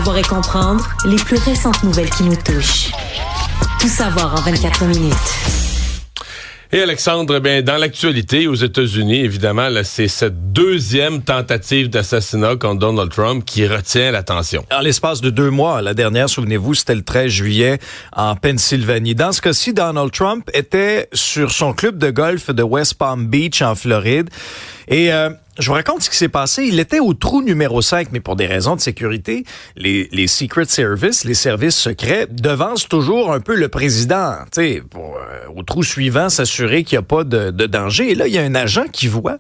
Savoir et comprendre les plus récentes nouvelles qui nous touchent. Tout savoir en 24 minutes. Et Alexandre, dans l'actualité aux États-Unis, évidemment, là, c'est cette deuxième tentative d'assassinat contre Donald Trump qui retient l'attention. En l'espace de 2 mois, la dernière, souvenez-vous, c'était le 13 juillet en Pennsylvanie. Dans ce cas-ci, Donald Trump était sur son club de golf de West Palm Beach en Floride. Et je vous raconte ce qui s'est passé. Il était au trou numéro 5, mais pour des raisons de sécurité, les Secret Service, les services secrets, devancent toujours un peu le président, tu sais, pour au trou suivant s'assurer qu'il n'y a pas de danger. Et là, il y a un agent qui voit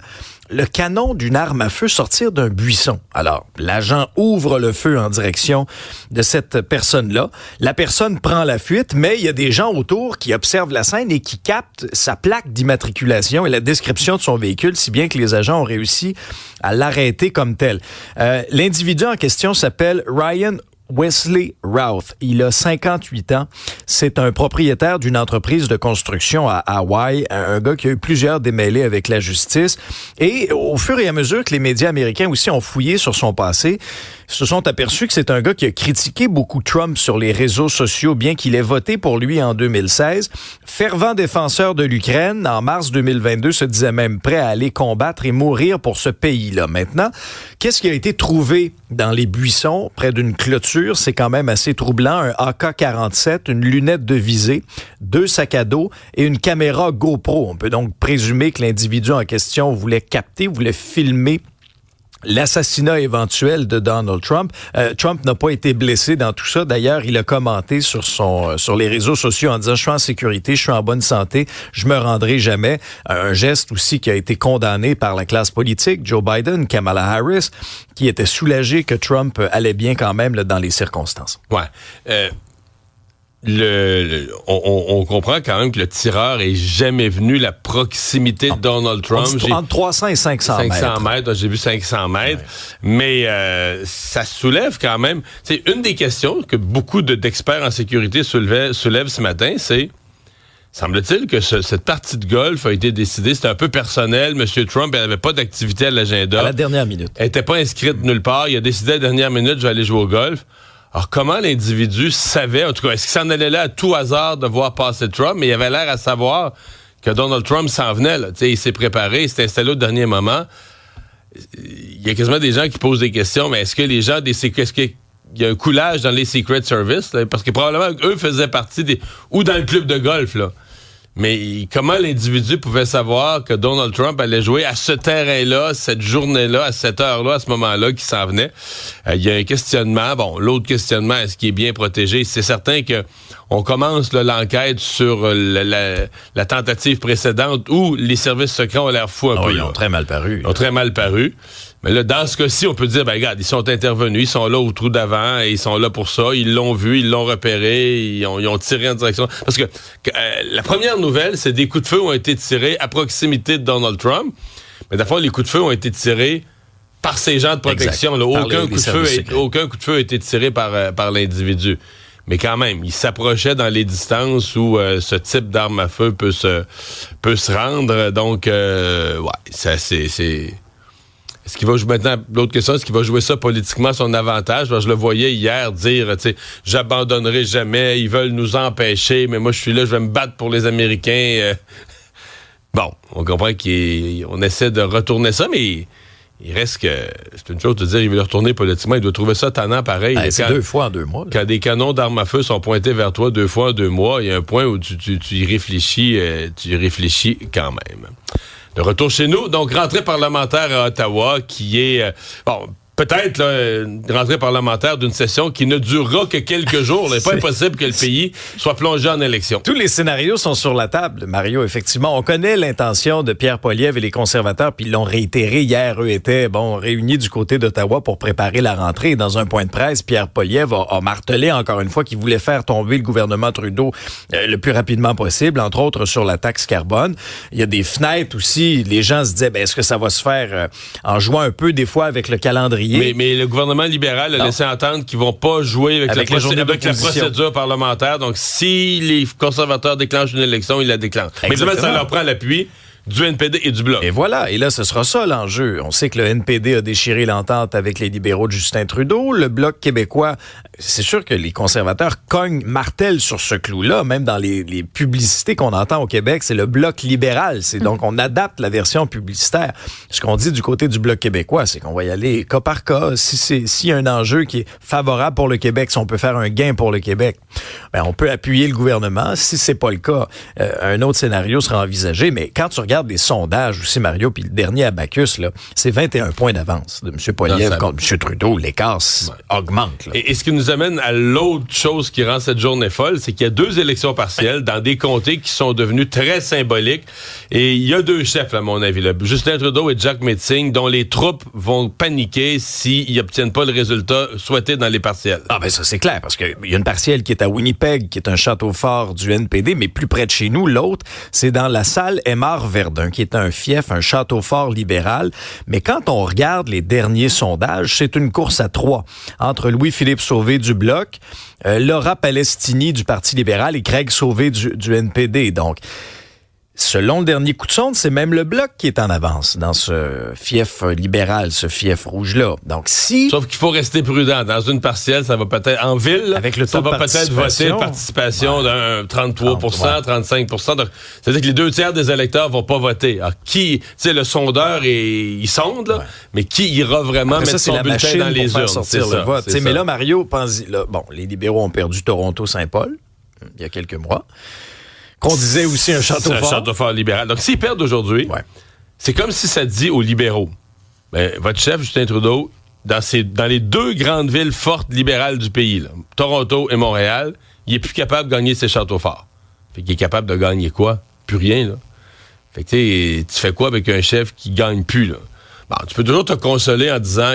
le canon d'une arme à feu sortir d'un buisson. Alors, l'agent ouvre le feu en direction de cette personne-là. La personne prend la fuite, mais il y a des gens autour qui observent la scène et qui captent sa plaque d'immatriculation et la description de son véhicule, si bien que les agents ont réussi à l'arrêter comme tel. L'individu en question s'appelle Ryan Wesley Routh. Il a 58 ans. C'est un propriétaire d'une entreprise de construction à Hawaï, un gars qui a eu plusieurs démêlés avec la justice. Et au fur et à mesure que les médias américains aussi ont fouillé sur son passé, se sont aperçus que c'est un gars qui a critiqué beaucoup Trump sur les réseaux sociaux, bien qu'il ait voté pour lui en 2016. Fervent défenseur de l'Ukraine, en mars 2022, se disait même prêt à aller combattre et mourir pour ce pays-là. Maintenant, qu'est-ce qui a été trouvé dans les buissons près d'une clôture? C'est quand même assez troublant. Un AK-47, une lunette de visée, 2 sacs à dos et une caméra GoPro. On peut donc présumer que l'individu en question voulait filmer l'assassinat éventuel de Donald Trump. Trump n'a pas été blessé dans tout ça. D'ailleurs, il a commenté sur les réseaux sociaux en disant « Je suis en sécurité, je suis en bonne santé, je me rendrai jamais ». Un geste aussi qui a été condamné par la classe politique, Joe Biden, Kamala Harris, qui était soulagé que Trump allait bien quand même là, dans les circonstances. Ouais. On comprend quand même que le tireur est jamais venu la proximité de Donald Trump. Entre 300 et 500 mètres. 500 mètres, j'ai vu 500 mètres. Ouais. Mais ça soulève quand même... C'est une des questions que beaucoup d'experts en sécurité soulèvent ce matin, c'est... Semble-t-il que cette partie de golf a été décidée, c'était un peu personnel. M. Trump n'avait pas d'activité à l'agenda. À la dernière minute. Elle n'était pas inscrite nulle part. Il a décidé à la dernière minute, je vais aller jouer au golf. Alors, comment l'individu savait, en tout cas, est-ce qu'il s'en allait là à tout hasard de voir passer Trump, mais il avait l'air à savoir que Donald Trump s'en venait, là. Tu sais, il s'est préparé, il s'est installé au dernier moment. Il y a quasiment des gens qui posent des questions, mais est-ce que les gens est-ce qu'il y a un coulage dans les Secret Service, là? Parce que probablement eux faisaient partie ou dans le club de golf, là. Mais comment l'individu pouvait savoir que Donald Trump allait jouer à ce terrain-là, cette journée-là, à cette heure-là, à ce moment-là, qui s'en venait? Il y a un questionnement. Bon, l'autre questionnement, est-ce qu'il est bien protégé? C'est certain que on commence là, l'enquête sur la tentative précédente où les services secrets ont l'air fous un peu. Ils ont très mal paru. Ils ont très mal paru. Mais là, dans ce cas-ci, on peut dire, regarde, ils sont intervenus, ils sont là au trou d'avant, et ils sont là pour ça, ils l'ont vu, ils l'ont repéré, ils ont tiré en direction. Parce que la première nouvelle, c'est des coups de feu ont été tirés à proximité de Donald Trump, mais d'abord, les coups de feu ont été tirés par ces gens de protection. Là, aucun coup de feu a été tiré par l'individu. Mais quand même, il s'approchait dans les distances où ce type d'arme à feu peut se rendre. Donc, ça, c'est... Est-ce qu'il va jouer maintenant, l'autre question, est-ce qu'il va jouer ça politiquement à son avantage? Je le voyais hier dire, tu sais, j'abandonnerai jamais, ils veulent nous empêcher, mais moi je suis là, je vais me battre pour les Américains. Bon, on comprend qu'on essaie de retourner ça, mais il reste que, c'est une chose de dire, il veut le retourner politiquement, il doit trouver ça tannant pareil. C'est 2 fois en 2 mois. Là. Quand des canons d'armes à feu sont pointés vers toi 2 fois en 2 mois, il y a un point où tu y réfléchis, quand même. De retour chez nous, donc rentrée parlementaire à Ottawa qui est, peut-être là, une rentrée parlementaire d'une session qui ne durera que quelques jours. Il n'est pas impossible que le pays soit plongé en élection. Tous les scénarios sont sur la table, Mario, effectivement. On connaît l'intention de Pierre Poilievre et les conservateurs, puis ils l'ont réitéré hier. Eux étaient réunis du côté d'Ottawa pour préparer la rentrée. Dans un point de presse, Pierre Poilievre a martelé encore une fois qu'il voulait faire tomber le gouvernement Trudeau le plus rapidement possible, entre autres sur la taxe carbone. Il y a des fenêtres aussi. Les gens se disaient, est-ce que ça va se faire en jouant un peu des fois avec le calendrier? Mais le gouvernement libéral a laissé entendre qu'ils vont pas jouer avec la procédure parlementaire. Donc, si les conservateurs déclenchent une élection, ils la déclenchent. Mais ça leur prend l'appui du NPD et du Bloc. Et voilà, et là, ce sera ça l'enjeu. On sait que le NPD a déchiré l'entente avec les libéraux de Justin Trudeau. Le Bloc québécois, c'est sûr que les conservateurs martèlent sur ce clou-là, même dans les publicités qu'on entend au Québec, c'est le Bloc libéral. C'est donc, on adapte la version publicitaire. Ce qu'on dit du côté du Bloc québécois, c'est qu'on va y aller cas par cas. S'il y a un enjeu qui est favorable pour le Québec, si on peut faire un gain pour le Québec, ben, on peut appuyer le gouvernement. Si c'est pas le cas, un autre scénario sera envisagé. Mais quand tu regardes les sondages aussi, Mario, puis le dernier Abacus, là, c'est 21 points d'avance de M. Poilievre contre M. Trudeau. L'écart augmente. Là. Et ce qui nous amène à l'autre chose qui rend cette journée folle, c'est qu'il y a 2 élections partielles dans des comtés qui sont devenus très symboliques. Et il y a 2 chefs, à mon avis, là, Justin Trudeau et Jack Metzing, dont les troupes vont paniquer s'ils n'obtiennent pas le résultat souhaité dans les partielles. Ah ben ça, c'est clair, parce qu'il y a une partielle qui est à Winnipeg, qui est un château fort du NPD, mais plus près de chez nous, l'autre, c'est dans la salle Aymar-Verdun, qui est un fief, un château fort libéral. Mais quand on regarde les derniers sondages, c'est une course à 3 entre Louis-Philippe Sauvé du Bloc, Laura Palestini du Parti libéral et Craig Sauvé du NPD. Donc, selon le dernier coup de sonde, c'est même le Bloc qui est en avance dans ce fief libéral, ce fief rouge-là. Donc, Sauf qu'il faut rester prudent. Dans une partielle, ça va peut-être... En ville, avec le taux ça va peut-être voter de participation d'un 33%, 35%. Donc, c'est-à-dire que les 2 tiers des électeurs vont pas voter. Alors, qui... Tu sais, le sondeur, il sonde, là, mais qui ira vraiment mettre son bulletin dans les urnes? C'est le vote. Mais là, Mario, pense-y, là, bon, les libéraux ont perdu Toronto-Saint-Paul il y a quelques mois. Qu'on disait aussi un château fort. Un château fort libéral. Donc, s'ils perdent aujourd'hui, c'est comme si ça dit aux libéraux, ben, votre chef, Justin Trudeau, dans les 2 grandes villes fortes libérales du pays, là, Toronto et Montréal, il est plus capable de gagner ses châteaux forts. Fait qu'il est capable de gagner quoi? Plus rien, là. Fait que tu fais quoi avec un chef qui gagne plus, là? Bon, tu peux toujours te consoler en disant,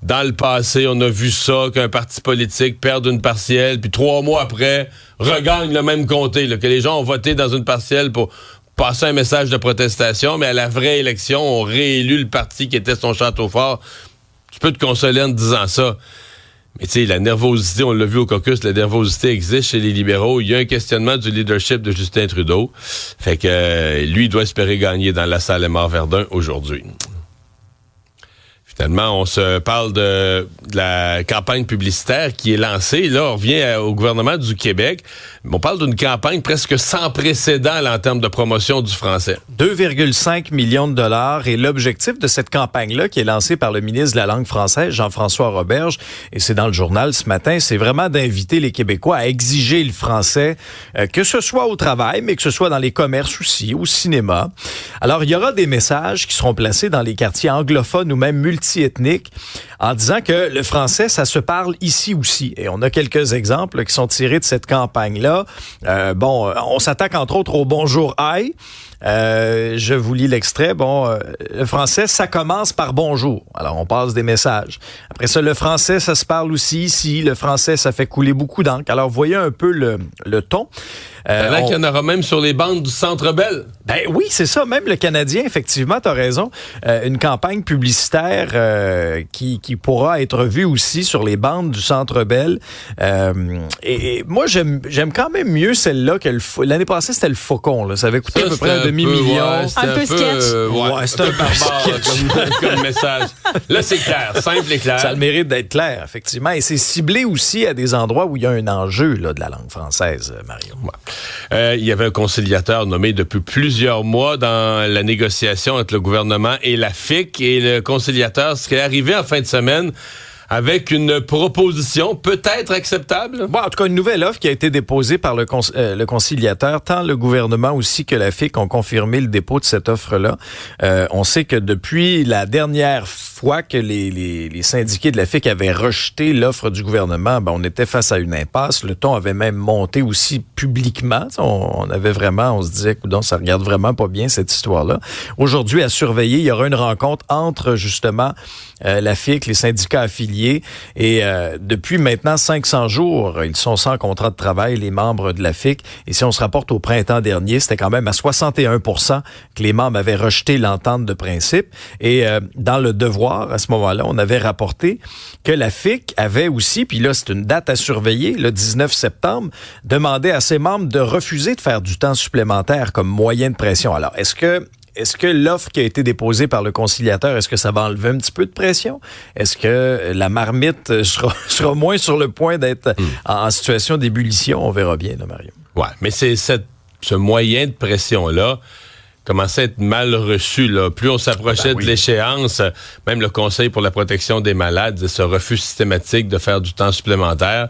dans le passé, on a vu ça, qu'un parti politique perde une partielle, puis 3 mois après, regagne le même comté, là, que les gens ont voté dans une partielle pour passer un message de protestation, mais à la vraie élection, on réélu le parti qui était son château fort. Tu peux te consoler en te disant ça. Mais tu sais, la nervosité, on l'a vu au caucus, la nervosité existe chez les libéraux. Il y a un questionnement du leadership de Justin Trudeau. Fait que lui, il doit espérer gagner dans la salle Aymar-Verdun aujourd'hui. Finalement, on se parle de la campagne publicitaire qui est lancée. Là, on revient au gouvernement du Québec. On parle d'une campagne presque sans précédent là, en termes de promotion du français. 2,5 millions de dollars. Et l'objectif de cette campagne-là, qui est lancée par le ministre de la langue française, Jean-François Roberge, et c'est dans le journal ce matin, c'est vraiment d'inviter les Québécois à exiger le français, que ce soit au travail, mais que ce soit dans les commerces aussi, au cinéma. Alors, il y aura des messages qui seront placés dans les quartiers anglophones ou même multiethniques en disant que le français, ça se parle ici aussi. Et on a quelques exemples là, qui sont tirés de cette campagne-là. On s'attaque entre autres au bonjour aïe. Je vous lis l'extrait. Le français, ça commence par bonjour. Alors, on passe des messages. Après ça, le français, ça se parle aussi ici. Le français, ça fait couler beaucoup d'encre. Alors, voyez un peu le ton. Qu'il y en aura même sur les bandes du Centre Bell. Ben oui, c'est ça. Même le Canadien, effectivement, t'as raison. Une campagne publicitaire qui pourra être vue aussi sur les bandes du Centre Bell. Et moi, j'aime quand même mieux celle-là que l'année passée, c'était le Faucon. Là. Ça avait coûté à peu près un demi-million. Un peu sketch. C'est un peu barbare comme message. Là, c'est clair, simple et clair. Ça a le mérite d'être clair, effectivement. Et c'est ciblé aussi à des endroits où il y a un enjeu là, de la langue française, Mario. Ouais. Il y avait un conciliateur nommé depuis plusieurs mois dans la négociation entre le gouvernement et la FIC. Et le conciliateur serait arrivé en fin de semaine avec une proposition peut-être acceptable. Bon, en tout cas, une nouvelle offre qui a été déposée par le conciliateur. Tant le gouvernement aussi que la FIC ont confirmé le dépôt de cette offre-là. On sait que depuis la dernière fois que les syndiqués de la FIC avaient rejeté l'offre du gouvernement, on était face à une impasse. Le ton avait même monté aussi publiquement. On se disait, coudonc, ça regarde vraiment pas bien cette histoire-là. Aujourd'hui, à surveiller, il y aura une rencontre entre justement la FIC, les syndicats affiliés, et depuis maintenant 500 jours, ils sont sans contrat de travail, les membres de la FIC. Et si on se rapporte au printemps dernier, c'était quand même à 61% que les membres avaient rejeté l'entente de principe. Et dans le Devoir, à ce moment-là, on avait rapporté que la FIC avait aussi, puis là, c'est une date à surveiller, le 19 septembre, demandé à ses membres de refuser de faire du temps supplémentaire comme moyen de pression. Alors, est-ce que est-ce que l'offre qui a été déposée par le conciliateur, est-ce que ça va enlever un petit peu de pression? Est-ce que la marmite sera moins sur le point d'être en situation d'ébullition? On verra bien, là, Mario. Ouais, mais c'est ce moyen de pression-là commençait à être mal reçu, là. Plus on s'approchait de l'échéance, même le Conseil pour la protection des malades, ce refus systématique de faire du temps supplémentaire,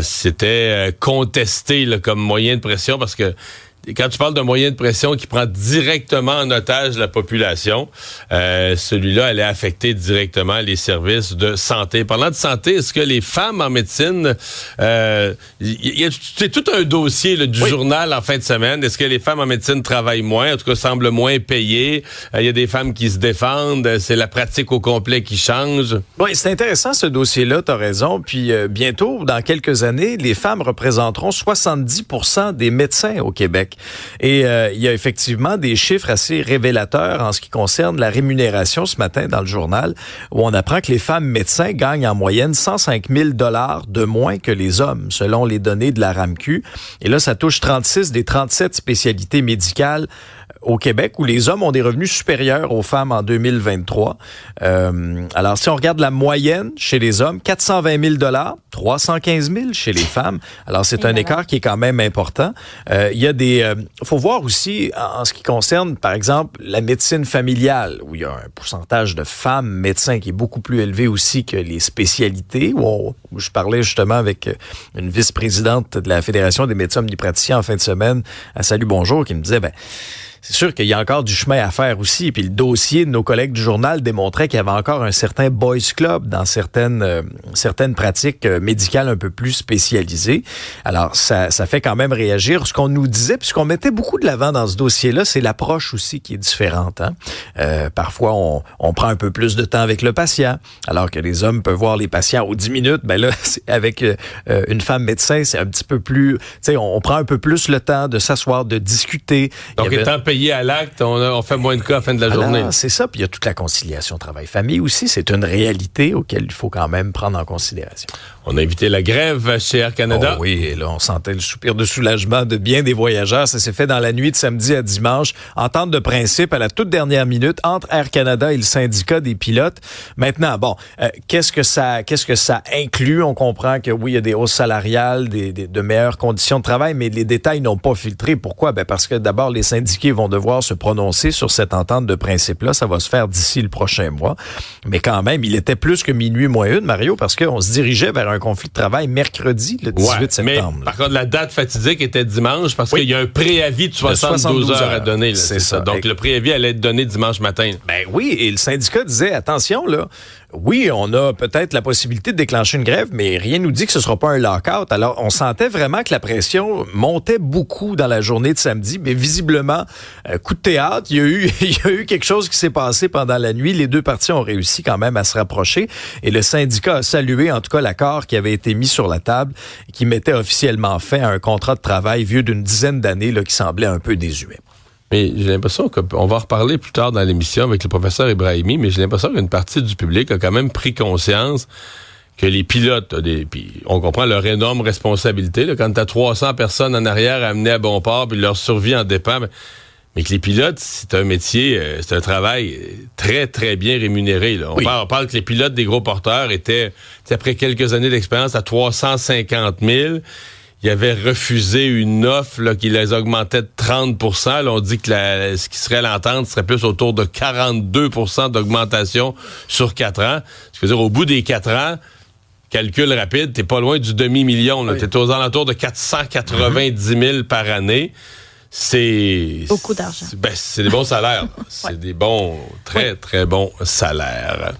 c'était contesté là, comme moyen de pression parce que quand tu parles d'un moyen de pression qui prend directement en otage la population, celui-là allait affecter directement les services de santé. Parlant de santé, est-ce que les femmes en médecine, c'est tout un dossier là, du journal en fin de semaine. Est-ce que les femmes en médecine travaillent moins, en tout cas semblent moins payées? Il y a des femmes qui se défendent. C'est la pratique au complet qui change. Oui, c'est intéressant ce dossier-là, tu as raison. Puis bientôt, dans quelques années, les femmes représenteront 70% des médecins au Québec. Et il y a effectivement des chiffres assez révélateurs en ce qui concerne la rémunération ce matin dans le journal, où on apprend que les femmes médecins gagnent en moyenne 105 000 $ de moins que les hommes, selon les données de la RAMQ. Et là, ça touche 36 des 37 spécialités médicales au Québec, où les hommes ont des revenus supérieurs aux femmes en 2023. Alors, si on regarde la moyenne chez les hommes, 420 000 $, 315 000 chez les femmes. Alors, c'est un écart qui est quand même important. Il y a des... faut voir aussi, en ce qui concerne, par exemple, la médecine familiale, où il y a un pourcentage de femmes médecins qui est beaucoup plus élevé aussi que les spécialités, où je parlais justement avec une vice-présidente de la Fédération des médecins omnipraticiens en fin de semaine, à Salut Bonjour, qui me disait, c'est sûr qu'il y a encore du chemin à faire aussi. Puis le dossier de nos collègues du journal démontrait qu'il y avait encore un certain boys club dans certaines pratiques médicales un peu plus spécialisées. Alors, ça fait quand même réagir. Ce qu'on nous disait, puis ce qu'on mettait beaucoup de l'avant dans ce dossier-là, c'est l'approche aussi qui est différente. Hein? Parfois, on prend un peu plus de temps avec le patient, alors que les hommes peuvent voir les patients aux 10 minutes. Ben là, avec une femme médecin, c'est un petit peu plus... Tu sais, on prend un peu plus le temps de s'asseoir, de discuter. Donc, étant payé à l'acte, on fait moins de cas à la fin de la journée. C'est ça, puis il y a toute la conciliation travail-famille aussi. C'est une réalité auquel il faut quand même prendre en considération. On a évité la grève chez Air Canada. Oh oui, et là, on sentait le soupir de soulagement de bien des voyageurs. Ça s'est fait dans la nuit de samedi à dimanche. Entente de principe à la toute dernière minute entre Air Canada et le syndicat des pilotes. Maintenant, qu'est-ce que ça inclut? On comprend que oui, il y a des hausses salariales, de meilleures conditions de travail, mais les détails n'ont pas filtré. Pourquoi? Parce que d'abord, les syndiqués vont devoir se prononcer sur cette entente de principe-là. Ça va se faire d'ici le prochain mois. Mais quand même, il était plus que minuit moins une, Mario, parce qu'on se dirigeait vers un conflit de travail mercredi, le 18 septembre. Mais, par contre, la date fatidique était dimanche parce qu'il y a un préavis de 72 heures à donner. Là, c'est ça. Donc, le préavis allait être donné dimanche matin. Ben oui, et le syndicat disait, attention, là, oui, on a peut-être la possibilité de déclencher une grève, mais rien nous dit que ce ne sera pas un lock-out. Alors, on sentait vraiment que la pression montait beaucoup dans la journée de samedi, mais visiblement, coup de théâtre, il y a eu quelque chose qui s'est passé pendant la nuit. Les deux parties ont réussi quand même à se rapprocher et le syndicat a salué en tout cas l'accord qui avait été mis sur la table et qui mettait officiellement fin à un contrat de travail vieux d'une dizaine d'années là, qui semblait un peu désuet. Mais j'ai l'impression qu'on va en reparler plus tard dans l'émission avec le professeur Ibrahimi, mais j'ai l'impression qu'une partie du public a quand même pris conscience que les pilotes, puis on comprend leur énorme responsabilité, là, quand tu as 300 personnes en arrière à amener à bon port, puis leur survie en dépend, mais que les pilotes, c'est un métier, c'est un travail très, très bien rémunéré. Là. On parle que les pilotes des gros porteurs étaient, après quelques années d'expérience, à 350 000. Ils avaient refusé une offre là, qui les augmentait de 30 %. Là, on dit que ce qui serait l'entente serait plus autour de 42 % d'augmentation sur 4 ans. Ce qui veut dire, au bout des 4 ans, calcul rapide, t'es pas loin du demi-million. Là. T'es aux alentours de 490 000 par année. C'est... Beaucoup d'argent. C'est des bons salaires. C'est des bons, très, très bons salaires.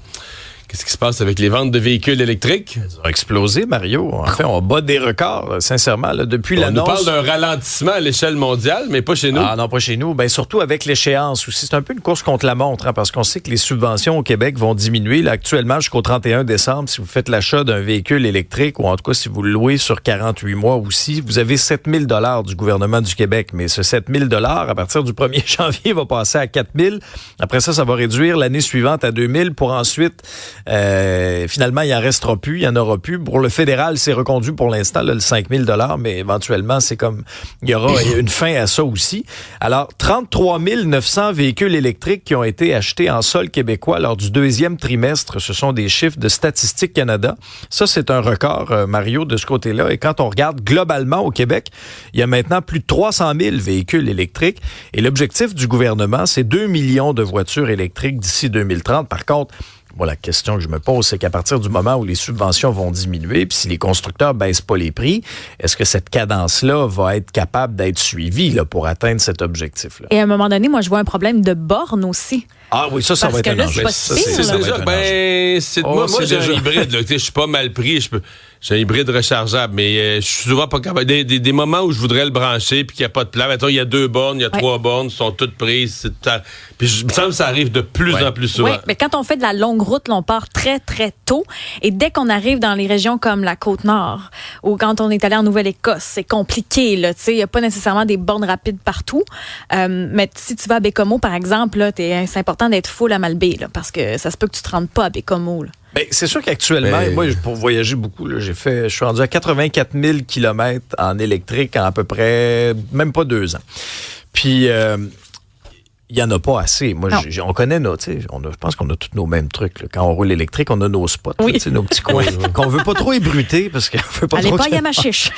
Qu'est-ce qui se passe avec les ventes de véhicules électriques? Elles ont explosé, Mario. En fait, on bat des records, sincèrement. Là, depuis l'annonce... On nous parle d'un ralentissement à l'échelle mondiale, mais pas chez nous. Ah non, pas chez nous. Ben, surtout avec l'échéance aussi. C'est un peu une course contre la montre, parce qu'on sait que les subventions au Québec vont diminuer. Là, actuellement, jusqu'au 31 décembre, si vous faites l'achat d'un véhicule électrique, ou en tout cas, si vous le louez sur 48 mois aussi, vous avez 7 000 $ du gouvernement du Québec. Mais ce 7 000 $, à partir du 1er janvier, va passer à 4 000. Après ça, ça va réduire l'année suivante à 2 000 pour ensuite Finalement, il en restera plus, il y en aura plus. Pour le fédéral, c'est reconduit pour l'instant, là, le 5 000 $, mais éventuellement, c'est comme il y aura une fin à ça aussi. Alors, 33 900 véhicules électriques qui ont été achetés en sol québécois lors du deuxième trimestre. Ce sont des chiffres de Statistique Canada. Ça, c'est un record, Mario, de ce côté-là. Et quand on regarde globalement au Québec, il y a maintenant plus de 300 000 véhicules électriques. Et l'objectif du gouvernement, c'est 2 millions de voitures électriques d'ici 2030. Par contre, moi, la question que je me pose, c'est qu'à partir du moment où les subventions vont diminuer, puis si les constructeurs baissent pas les prix, est-ce que cette cadence-là va être capable d'être suivie là, pour atteindre cet objectif-là? Et à un moment donné, moi, je vois un problème de borne aussi. Ah oui, ça va être un enjeu. Moi, j'ai un hybride. Là, je suis pas mal pris. J'ai un hybride rechargeable, mais je suis souvent pas capable. Des moments où je voudrais le brancher puis qu'il n'y a pas de place. Mettons, il y a 2 bornes, il y a 3 bornes, sont toutes prises. Puis il me semble que ça arrive de plus en plus souvent. Oui, mais quand on fait de la longue route, là, on part très, très tôt. Et dès qu'on arrive dans les régions comme la Côte-Nord ou quand on est allé en Nouvelle-Écosse, c'est compliqué. Il n'y a pas nécessairement des bornes rapides partout. Mais si tu vas à Bécomo, par exemple, là, c'est important d'être full à Malbaie, là, parce que ça se peut que tu te rendes pas à Bécomo. Là. Ben, c'est sûr qu'actuellement, moi, pour voyager beaucoup, là, je suis rendu à 84 000 km en électrique en à peu près, même pas 2 ans. Puis, il n'y en a pas assez. Moi, on connaît je pense qu'on a tous nos mêmes trucs. Là. Quand on roule électrique, on a nos spots, là, nos petits coins qu'on veut pas trop ébruiter parce qu'on veut pas Allez trop... pas à Yamachiche.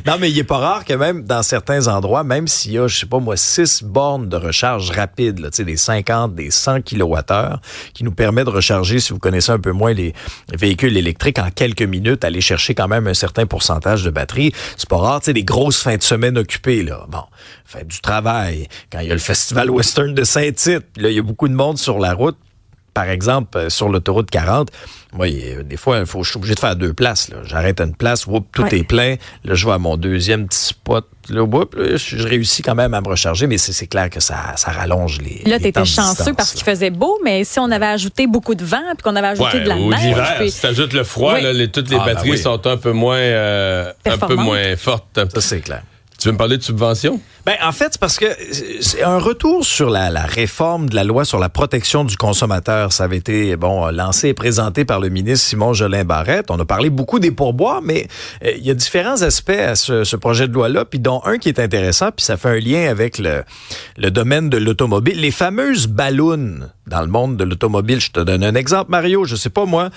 Non, mais il est pas rare que même dans certains endroits, même s'il y a, je sais pas moi, 6 bornes de recharge rapide, là, des 50, des 100 kWh, qui nous permet de recharger, si vous connaissez un peu moins les véhicules électriques, en quelques minutes, aller chercher quand même un certain pourcentage de batterie. C'est pas rare, des grosses fins de semaine occupées, là. Bon, fin du travail, quand il y a le Festival Western de Saint-Tite, là, il y a beaucoup de monde sur la route. Par exemple, sur l'autoroute 40, moi, des fois, je suis obligé de faire 2 places. Là. J'arrête à une place, tout est plein. Là, je vais à mon deuxième petit spot. Là, je réussis quand même à me recharger, mais c'est clair que ça rallonge les Là, tu étais chanceux parce qu'il faisait beau, mais si on avait ajouté beaucoup de vent puis qu'on avait ajouté de la neige... l'hiver, si t'ajoutes le froid, là, toutes les batteries sont un peu moins fortes. Ça, c'est clair. Tu veux me parler de subventions? Ben, en fait, c'est parce que c'est un retour sur la réforme de la loi sur la protection du consommateur. Ça avait été, lancé et présenté par le ministre Simon Jolin Barrette. On a parlé beaucoup des pourboires, mais il y a différents aspects à ce projet de loi-là, puis dont un qui est intéressant, puis ça fait un lien avec le domaine de l'automobile. Les fameuses ballons dans le monde de l'automobile. Je te donne un exemple, Mario. Je sais pas, moi,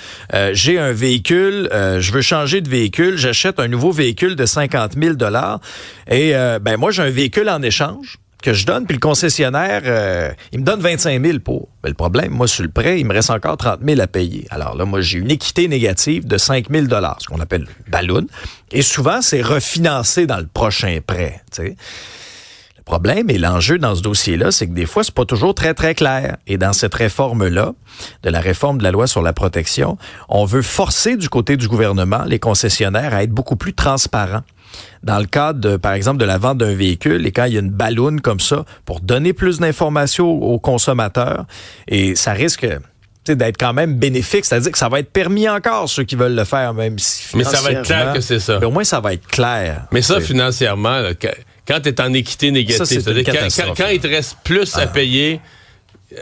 j'ai un véhicule, je veux changer de véhicule, j'achète un nouveau véhicule de 50 000 $, et moi, j'ai un véhicule en échange que je donne, puis le concessionnaire, il me donne 25 000 pour. Mais le problème, moi, sur le prêt, il me reste encore 30 000 à payer. Alors là, moi, j'ai une équité négative de 5 000 $, ce qu'on appelle balloon. Et souvent, c'est refinancé dans le prochain prêt, tu sais. Le problème et l'enjeu dans ce dossier-là, c'est que des fois, c'est pas toujours très, très clair. Et dans cette réforme-là, de la réforme de la loi sur la protection, on veut forcer du côté du gouvernement les concessionnaires à être beaucoup plus transparents. Dans le cadre, par exemple, de la vente d'un véhicule, et quand il y a une balloune comme ça, pour donner plus d'informations aux consommateurs, et ça risque d'être quand même bénéfique, c'est-à-dire que ça va être permis encore, ceux qui veulent le faire, même si mais ça va être clair que c'est ça. Mais au moins, ça va être clair. Mais ça, financièrement, là, quand tu es en équité négative, c'est-à-dire quand il te reste plus à payer...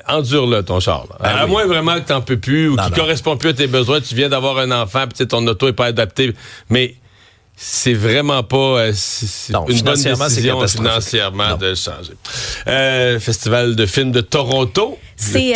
Endure-le, ton char. À moins vraiment que tu n'en peux plus ou qu'il ne correspond plus à tes besoins, tu viens d'avoir un enfant, puis ton auto n'est pas adapté. Mais c'est vraiment pas une bonne décision financièrement de changer. Festival de films de Toronto. C'est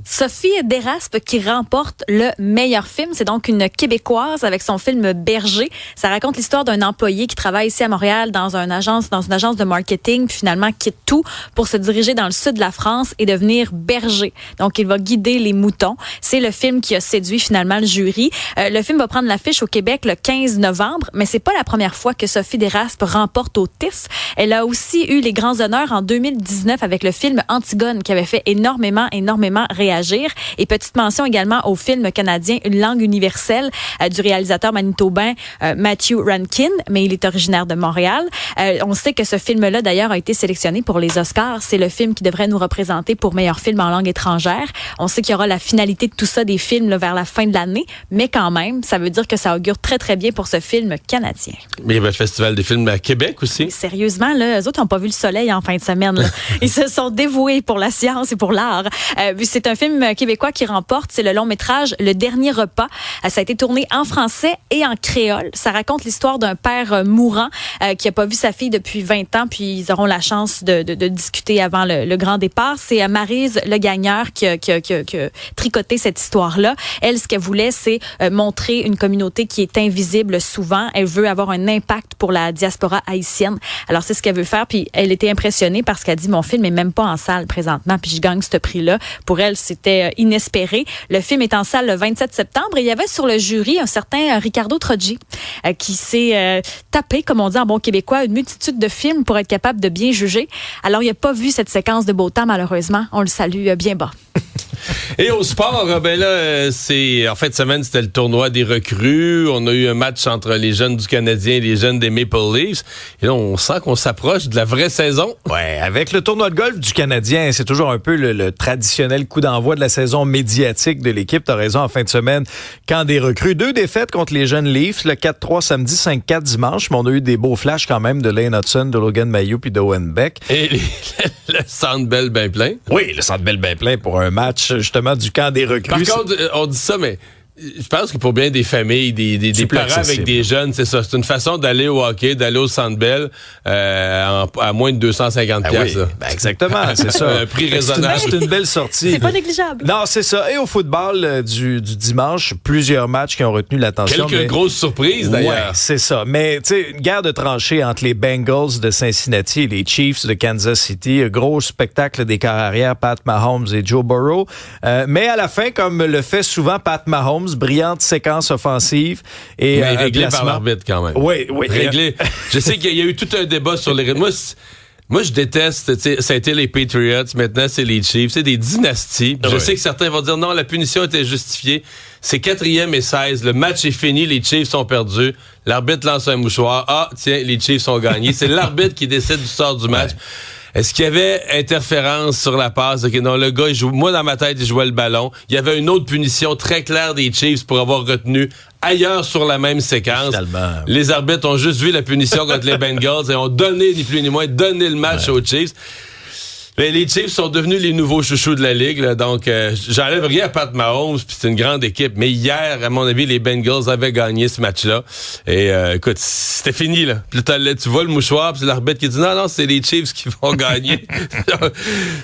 Sophie Deraspe qui remporte le meilleur film. C'est donc une Québécoise avec son film Berger. Ça raconte l'histoire d'un employé qui travaille ici à Montréal dans une agence de marketing, puis finalement quitte tout pour se diriger dans le sud de la France et devenir berger. Donc, il va guider les moutons. C'est le film qui a séduit finalement le jury. Le film va prendre l'affiche au Québec le 15 novembre, mais c'est pas la première fois que Sophie Deraspe remporte au TIFF. Elle a aussi eu les grands honneurs en 2019 avec le film Antigone qui avait fait énormément réagir. Et petite mention également au film canadien Une langue universelle du réalisateur manitobain Matthew Rankin, mais il est originaire de Montréal. On sait que ce film-là, d'ailleurs, a été sélectionné pour les Oscars. C'est le film qui devrait nous représenter pour meilleur film en langue étrangère. On sait qu'il y aura la finalité de tout ça des films là, vers la fin de l'année, mais quand même, ça veut dire que ça augure très, très bien pour ce film canadien. Mais il y avait le Festival des films à Québec aussi. Et sérieusement, là, eux autres n'ont pas vu le soleil en fin de semaine. Là. Ils se sont dévoués pour la science et pour l'art. Picard. C'est un film québécois qui remporte, c'est le long métrage Le Dernier Repas. Ça a été tourné en français et en créole. Ça raconte l'histoire d'un père mourant qui a pas vu sa fille depuis 20 ans, puis ils auront la chance de discuter avant le grand départ. C'est Maryse Le Gagneur qui a tricoté cette histoire-là. Elle, ce qu'elle voulait, c'est montrer une communauté qui est invisible souvent. Elle veut avoir un impact pour la diaspora haïtienne. Alors, c'est ce qu'elle veut faire. Puis, elle était impressionnée parce qu'elle dit, mon film est même pas en salle présentement, puis je gagne ce prix-là. Pour elle, c'était inespéré. Le film est en salle le 27 septembre et il y avait sur le jury un certain Ricardo Troggi qui s'est tapé, comme on dit en bon québécois, une multitude de films pour être capable de bien juger. Alors, il n'a pas vu cette séquence de beau temps, malheureusement. On le salue bien bas. Et au sport, ben là, c'est en fin de semaine, c'était le tournoi des recrues. On a eu un match entre les jeunes du Canadien et les jeunes des Maple Leafs. Et là, on sent qu'on s'approche de la vraie saison. Ouais, avec le tournoi de golf du Canadien, c'est toujours un peu le traditionnel coup d'envoi de la saison médiatique de l'équipe. T'as raison, en fin de semaine, camp des recrues. 2 défaites contre les jeunes Leafs, le 4-3 samedi, 5-4 dimanche. Mais on a eu des beaux flashs quand même de Lane Hudson, de Logan Mailloux puis d'Owen Beck. Et le Centre Bell bien plein. Oui, le Centre Bell bien plein pour un match, justement, du camp des recrues. Par contre, on dit ça, mais je pense que pour bien des familles, des parents avec des jeunes, c'est ça. C'est une façon d'aller au hockey, d'aller au Centre Bell à moins de 250 pièces. Oui, exactement, c'est ça. Un prix raisonnable. C'est une belle sortie. C'est pas négligeable. Non, c'est ça. Et au football du dimanche, plusieurs matchs qui ont retenu l'attention. Quelques grosses surprises, d'ailleurs. Ouais, c'est ça. Mais, tu sais, une guerre de tranchées entre les Bengals de Cincinnati et les Chiefs de Kansas City. Gros spectacle des carrières Pat Mahomes et Joe Burrow. Mais à la fin, comme le fait souvent Pat Mahomes, brillante séquence offensive et mais réglé par l'arbitre quand même. Oui. Réglé. Je sais qu'il y a eu tout un débat sur les rythmes. Moi, je déteste, ça a été les Patriots, maintenant c'est les Chiefs, c'est des dynasties. Je sais que certains vont dire non, la punition était justifiée. C'est 4e et 16, le match est fini, les Chiefs sont perdus. L'arbitre lance un mouchoir. Ah, tiens, les Chiefs ont gagné. C'est l'arbitre qui décide du sort du match. Est-ce qu'il y avait interférence sur la passe? Okay, non, le gars, moi, dans ma tête, il jouait le ballon. Il y avait une autre punition très claire des Chiefs pour avoir retenu ailleurs sur la même séquence. Finalement. Les arbitres ont juste vu la punition contre les Bengals et ont donné, ni plus ni moins, donné le match aux Chiefs. Les Chiefs sont devenus les nouveaux chouchous de la Ligue, là, donc j'enlève rien à Pat Mahomes, puis c'est une grande équipe. Mais hier, à mon avis, les Bengals avaient gagné ce match-là. Et écoute, c'était fini, là. Puis tu vois le mouchoir, puis c'est l'arbitre qui dit non, c'est les Chiefs qui vont gagner.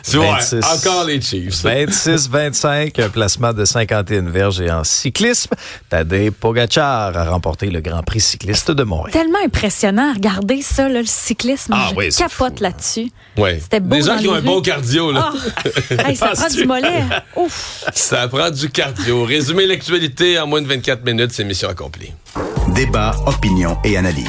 Tu vois, encore les Chiefs. 26-25, un placement de 51 verges. Et en cyclisme, Tadej Pogačar a remporté le Grand Prix cycliste de Montréal. Tellement impressionnant, regardez ça, là, le cyclisme. Je capote là-dessus. Ouais. C'était beau. Des gens qui ont un bon cardio, là. Hey, ça prend du mollet. Ouf. Ça prend du cardio. Résumer l'actualité en moins de 24 minutes, c'est mission accomplie. Débat, opinion et analyse.